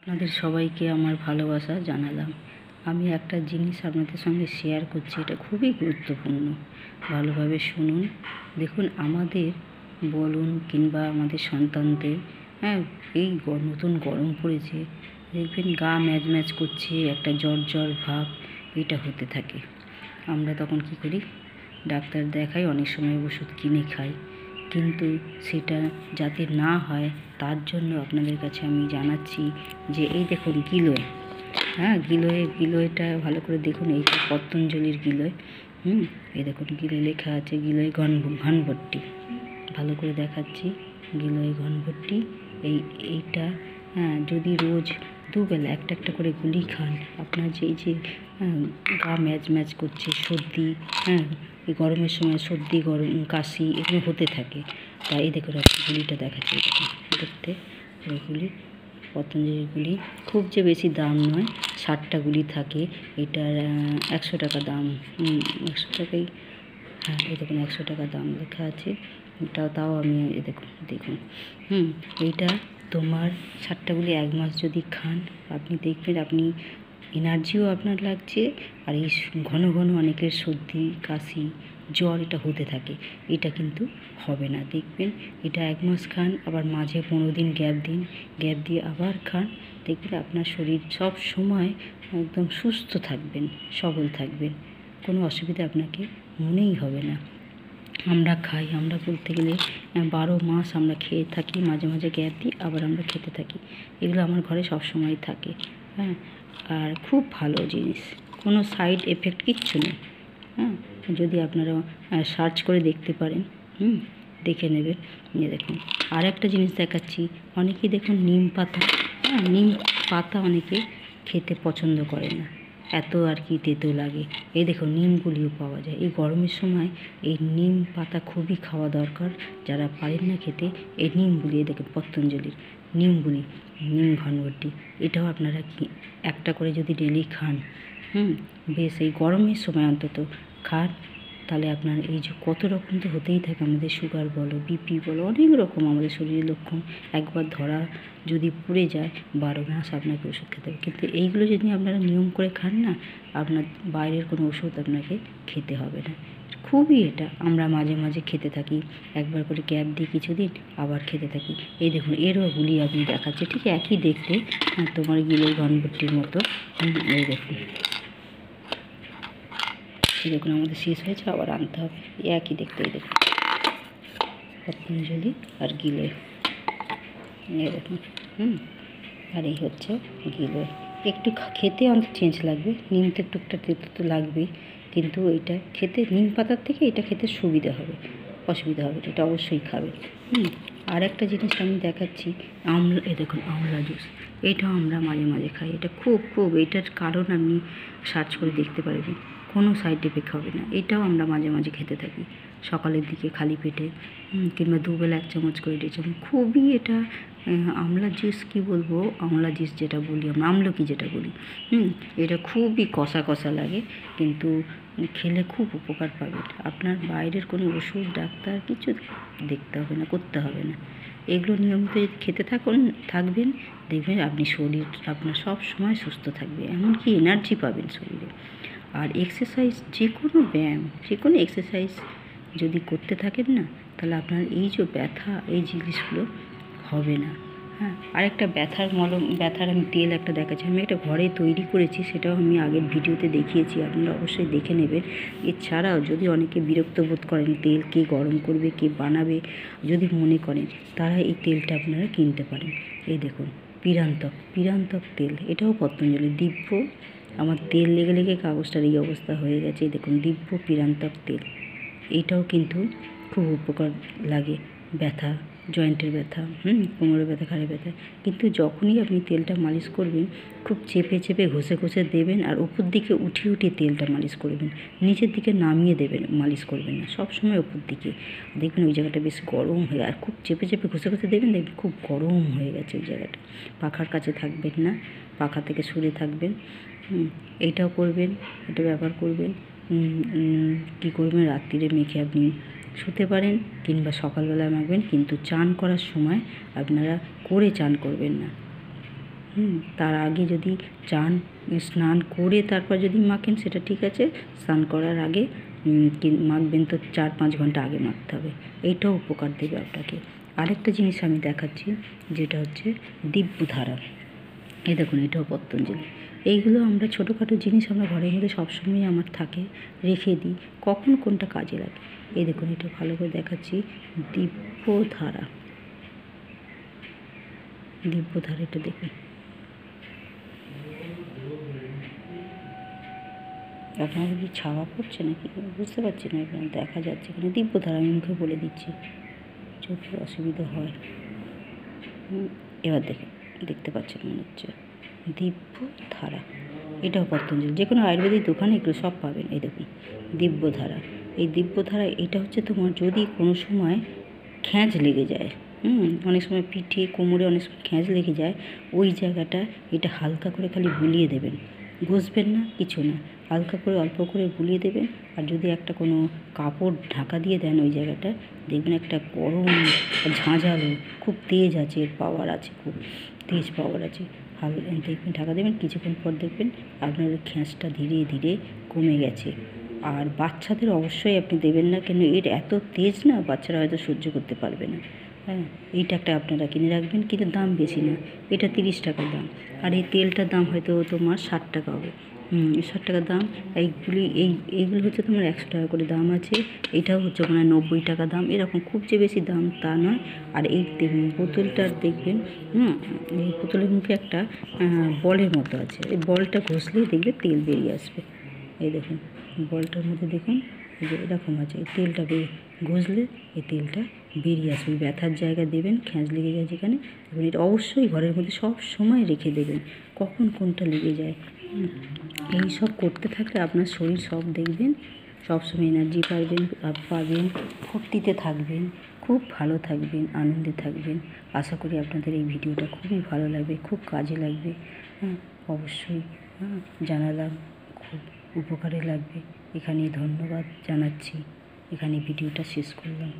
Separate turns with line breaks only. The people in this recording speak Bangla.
আপনাদের সবাইকে আমার ভালোবাসা জানালাম। আমি একটা জিনিস আপনাদের সঙ্গে শেয়ার করছি, এটা খুবই গুরুত্বপূর্ণ। ভালোভাবে শুনুন। দেখুন, আমাদের বলুন কিংবা আমাদের সন্তানদের এই নতুন গরম পড়েছে, দেখবেন গা ম্যাজ ম্যাজ করছে, একটা জ্বর জ্বর ভাব এটা হতে থাকে। আমরা তখন কী করি? ডাক্তার দেখাই, অনেক সময় ওষুধ কিনে খাই, কিন্তু সেটা যাতে না হয় তার জন্য আপনাদের কাছে আমি জানাচ্ছি যে এই দেখুন গিলোয়, গিলোয়টা ভালো করে দেখুন। এইটা পতঞ্জলির গিলোয়। এই দেখুন গিলোয় লেখা আছে গিলোয় ঘনভট্টি। ভালো করে দেখাচ্ছি, গিলোয় ঘনভট্টি। এইটা যদি রোজ দুবেলা একটা একটা করে গুলি খান, আপনার এই যে গা ম্যাজ ম্যাজ করছে, সর্দি, এই গরমের সময় সর্দি, গরম, কাশি এগুলো হতে থাকে। তাই এই দেখুন গুলিটা দেখাচ্ছি, দেখতে ওইগুলি পতঞ্জলির গুলি। খুব যে বেশি দাম নয়, 60টা গুলি থাকে। এটার 100 টাকা দাম। 100 টাকাই, এই দেখুন 100 টাকা দাম লেখা আছে। তাও আমি দেখুন এইটা তোমার 60টা গুলি 1 মাস যদি খান, আপনি দেখবেন আপনি এনার্জিও আপনার লাগছে। আর এই ঘন ঘন অনেকের সর্দি, কাশি, জ্বর এটা হতে থাকে, এটা কিন্তু হবে না। দেখবেন এটা 1 মাস খান, আবার মাঝে 15 দিন গ্যাপ দিয়ে আবার খান, দেখবেন আপনার শরীর সব সময় একদম সুস্থ থাকবেন, সবল থাকবেন, কোনো অসুবিধা আপনাকে মনেই হবে না। আমরা খাই, আমরা বলতে গেলে 12 মাস আমরা খেয়ে থাকি, মাঝে মাঝে গ্যাপ দিই, আবার আমরা খেতে থাকি। এগুলো আমার ঘরে সব সময় থাকে। আর খুব ভালো জিনিস, কোনো সাইড এফেক্ট কিচ্ছু নেই। যদি আপনারা সার্চ করে দেখতে পারেন, দেখে নেবেন। দেখুন আর একটা জিনিস দেখাচ্ছি। অনেকেই দেখুন নিম পাতা অনেকে খেতে পছন্দ করে না, এত আর কি তেতো লাগে। এই দেখো নিমগুলিও পাওয়া যায় এই গরমের সময়। এই নিম পাতা খুবই খাওয়া দরকার। যারা পারেন না খেতে, এই নিমগুলি, এই দেখুন পতঞ্জলির নিমগুলি, নিম ঘনবট্টি, এটাও আপনারা একটা করে যদি ডেলি খান, বেশ এই গরমের সময় অন্তত খান, তাহলে আপনার এই যে কত রকম তো হতেই থাকে আমাদের, সুগার বলো, বিপি বলো, অনেক রকম আমাদের শরীরের লক্ষণ একবার ধরা যদি পড়ে যায় 12 মাস আপনাকে ওষুধ খেতে হবে। কিন্তু এইগুলো যদি আপনারা নিয়ম করে খান না, আপনার বাইরের কোনো ওষুধ আপনাকে খেতে হবে না। খুবই এটা আমরা মাঝে মাঝে খেতে থাকি, একবার করে গ্যাপ দিই কিছুদিন, আবার খেতে থাকি। এই দেখুন এরও গুলি আমি দেখাচ্ছি, ঠিক একই দেখতে, তোমার গিলোয় ঘনভট্টির মতো। এই দেখুন আমাদের শেষ হয়েছে, আবার আনতে হবে। একই দেখতে, এই দেখুন পতঞ্জলি আর গিলোয়, এই দেখুন। আর এই হচ্ছে গিলোয়। একটু খেতে অনেক চেঞ্জ লাগবে, নিম তো একটু তেতো তো লাগবেই, কিন্তু এইটা খেতে, নিম পাতার থেকে এটা খেতে সুবিধা হবে, অসুবিধা হবে, এটা অবশ্যই খাবে। আর একটা জিনিস আমি দেখাচ্ছি, এই দেখুন আমলা জুস, এটাও আমরা মাঝে মাঝে খাই। এটা খুব এটার কারণ আপনি সার্চ করে দেখতে পারবেন, কোনো সাইড এফেক্ট হবে না। এটাও আমরা মাঝে মাঝে খেতে থাকি, সকালের দিকে খালি পেটে, কিংবা দুবেলা 1 চামচ করে 1.5 চামচ। খুবই এটা আমলা জুস, কী বলবো, আমলা জুস যেটা বলি আমরা, আমলকি যেটা বলি, এটা খুবই কষা কষা লাগে, কিন্তু খেলে খুব উপকার পাবেন। আপনার বাইরের কোনো ওষুধ, ডাক্তার কিছু দেখতে হবে না, করতে হবে না। এগুলো নিয়মিত যদি খেতে থাকবেন, দেখবেন আপনি শরীর আপনার সব সময় সুস্থ থাকবে, এমনকি এনার্জি পাবেন শরীরে। আর এক্সারসাইজ, যে কোনো ব্যায়াম, যে কোনো এক্সারসাইজ যদি করতে থাকেন না, তাহলে আপনার এই যে ব্যথা, এই জিনিসগুলো হবে না। আরেকটা ব্যথার আমি তেল একটা দেখাচ্ছি। আমি একটা ঘরে তৈরি করেছি, সেটাও আমি আগের ভিডিওতে দেখিয়েছি, আপনারা অবশ্যই দেখে নেবেন। এছাড়াও যদি অনেকে বিরক্ত বোধ করেন, তেল কে গরম করবে, কে বানাবে, যদি মনে করেন, তারা এই তেলটা আপনারা কিনতে পারেন। এই দেখুন পিরান্তক তেল, এটাও পতঞ্জলি। দিব্য, আমার তেল লেগে লেগে কাগজটার এই অবস্থা হয়ে গেছে। এই দেখুন দিব্য পিরান্তক তেল, এইটাও কিন্তু খুব উপকার লাগে ব্যথা, জয়েন্টের ব্যথা, কোমরের ব্যথা, ঘাড়ের ব্যথা। কিন্তু যখনই আপনি তেলটা মালিশ করবেন, খুব চেপে ঘষে দেবেন, আর উপর দিকে উঠিয়ে তেলটা মালিশ করবেন, নিচের দিকে নামিয়ে দেবেন, মালিশ করবেন না, সবসময় উপর দিকে। দেখবেন ওই জায়গাটা বেশ গরম হয়ে, আর খুব চেপে ঘষে দেবেন, দেখবেন খুব গরম হয়ে গেছে ওই জায়গাটা। পাখার কাছে থাকবেন না, পাখা থেকে সরে থাকবেন। এইটাও করবেন, এটা ব্যবহার করবেন। কী করবেন, রাত্রিরে মেখে আপনি শুতে পারেন, কিংবা সকালবেলা মাখবেন, কিন্তু চান করার সময় আপনারা চান করবেন না। তার আগে যদি স্নান করে তারপর যদি মাখেন সেটা ঠিক আছে। স্নান করার আগে মাখবেন তো 4-5 ঘন্টা আগে মাখতে হবে। এইটাও উপকার দেবে আপনাকে। আরেকটা জিনিস আমি দেখাচ্ছি, যেটা হচ্ছে দিব্যধারা। এই দেখুন, এটাও পতঞ্জলি। এইগুলো আমরা ছোটোখাটো জিনিস আমরা ঘরের মধ্যে সবসময় আমার থাকে, রেখে দিই, কখন কোনটা কাজে লাগে। এই দেখুন, এটা ভালো করে দেখাচ্ছি, দিব্যধারা। দিব্যধারা, এটা দেখুন। আপনার কি ছাওয়া পড়ছে নাকি বুঝতে পারছি না, এখানে দেখা যাচ্ছে। এখানে দিব্যধারা আমি মুখে বলে দিচ্ছি, চোখে অসুবিধা হয়। এবার দেখতে পাচ্ছেন মনে হচ্ছে দিব্যধারা। এটাও পতঞ্জলি, যে কোনো আয়ুর্বেদিক দোকানে এগুলো সব পাবেন। এই দেখুন, দিব্যধারা। এই দিব্যধারা এটা হচ্ছে তোমার যদি কোনো সময় খ্যাঁচ লেগে যায়, অনেক সময় পিঠে কোমরে অনেক সময় খ্যাঁচ লেগে যায়, ওই জায়গাটা এটা হালকা করে খালি বুলিয়ে দেবেন, ঘষবেন না, কিছু না, হালকা করে অল্প করে বুলিয়ে দেবেন। আর যদি একটা কোনো কাপড় ঢাকা দিয়ে দেন ওই জায়গাটা, দেখবেন একটা গরম ঝাঁঝালো, খুব তেজ আছে, এর পাওয়ার আছে, খুব তেজ পাওয়ার আছে। দেখবেন, ঢাকা দেবেন, কিছুক্ষণ পর দেখবেন আপনার ওই খ্যাঁচটা ধীরে ধীরে কমে গেছে। আর বাচ্চাদের অবশ্যই আপনি দেবেন না, কেন এর এত তেজ না, বাচ্চারা হয়তো সহ্য করতে পারবে না। হ্যাঁ, এইটা একটা আপনারা কিনে রাখবেন, কিন্তু দাম বেশি না, এটা 30 টাকার দাম। আর এই তেলটার দাম হয়তো তোমার 60 টাকা হবে। 60 টাকা দাম। এইগুলো হচ্ছে তোমার 100 টাকা করে দাম আছে। এটাও হচ্ছে ওখানে 90 টাকা দাম, এরকম খুব যে বেশি দাম তা নয়। আর এই বোতলটার দেখবেন, এই বোতলের মুখে একটা বলের মতো আছে, এই বলটা ঘষলেই দেখবে তেল বেরিয়ে আসবে। এই দেখুন, বলটার মধ্যে দেখুন এই যে এরকম আছে, এই তেলটা ঘষলে এই তেলটা বেরিয়ে আসবে। ব্যথার জায়গায় দেবেন, খ্যাঁচ লেগে যায় যেখানে, দেখুন এটা অবশ্যই ঘরের মধ্যে সব সময় রেখে দেবেন, কখন কোনটা লেগে যায়। এই সব করতে থাকলে আপনার শরীর সব দেখবেন সবসময় এনার্জি পাবেন, ফুর্তিতে থাকবেন, খুব ভালো থাকবেন, আনন্দে থাকবেন। আশা করি আপনাদের এই ভিডিওটা খুবই ভালো লাগবে, খুব কাজে লাগবে। অবশ্যই জানালাম, খুব উপকারে লাগবে। এখানেই ধন্যবাদ জানাচ্ছি, এখানে ভিডিওটা শেষ করলাম।